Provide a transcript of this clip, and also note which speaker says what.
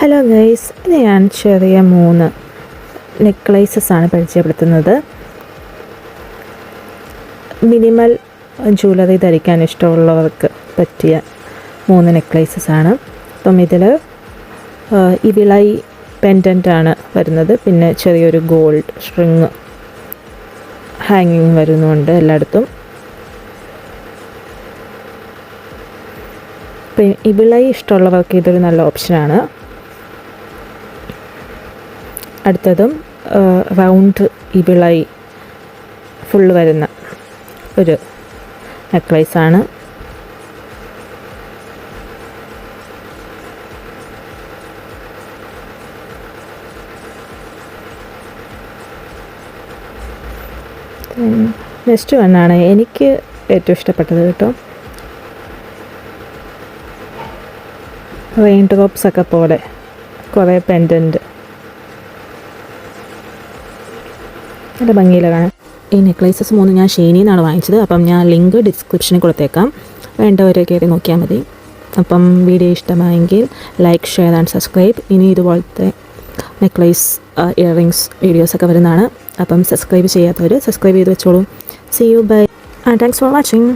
Speaker 1: Hello guys, ഇത് ഞാൻ ചെറിയ 3 നെക്ലേസസ് ആണ് പരിചയപ്പെടുത്തുന്നത്. മിനിമൽ ജ്വല്ലറി ധരിക്കാൻ ഇഷ്ടമുള്ളവർക്ക് പറ്റിയ 3 നെക്ലേസസ് ആണ്. അപ്പം ഇതിൽ ഇവിളൈ പെൻഡൻ്റ് ആണ് വരുന്നത്. പിന്നെ ചെറിയൊരു ഗോൾഡ് സ്ട്രിങ് ഹാങ്ങിങ് വരുന്നുണ്ട് എല്ലായിടത്തും. പിന്നെ ഇവിളൈ ഇഷ്ടമുള്ളവർക്ക് ഇതൊരു നല്ല ഓപ്ഷനാണ്. അടുത്തതും റൗണ്ട് ഇവിളൈ ഫുള്ള് വരുന്ന ഒരു നെക്ലേസാണ്. നെക്സ്റ്റ് വണ്ണാണ് എനിക്ക് ഏറ്റവും ഇഷ്ടപ്പെട്ടത് കേട്ടോ. റെയിൻ ഡ്രോപ്സ് ഒക്കെ പോലെ കുറേ പെൻഡൻറ്റ് നല്ല ഭംഗിയിലാണ്. ഈ നെക്ലേസസ് 3 ഞാൻ ഷെയ്നിയിൽ നിന്നാണ് വാങ്ങിച്ചത്. അപ്പം ഞാൻ ലിങ്ക് ഡിസ്ക്രിപ്ഷനിൽ കൊടുത്തേക്കാം, വേണ്ടവർ കയറി നോക്കിയാൽ മതി. അപ്പം വീഡിയോ ഇഷ്ടമായെങ്കിൽ ലൈക്ക്, ഷെയർ ആൻഡ് സബ്സ്ക്രൈബ്. ഇനി ഇതുപോലത്തെ നെക്ലേസ്, ഇയറിങ്സ് വീഡിയോസൊക്കെ വരുന്നതാണ്. അപ്പം സബ്സ്ക്രൈബ് ചെയ്യാത്തവർ സബ്സ്ക്രൈബ് ചെയ്ത് വെച്ചോളൂ. See you, bye and thanks for watching.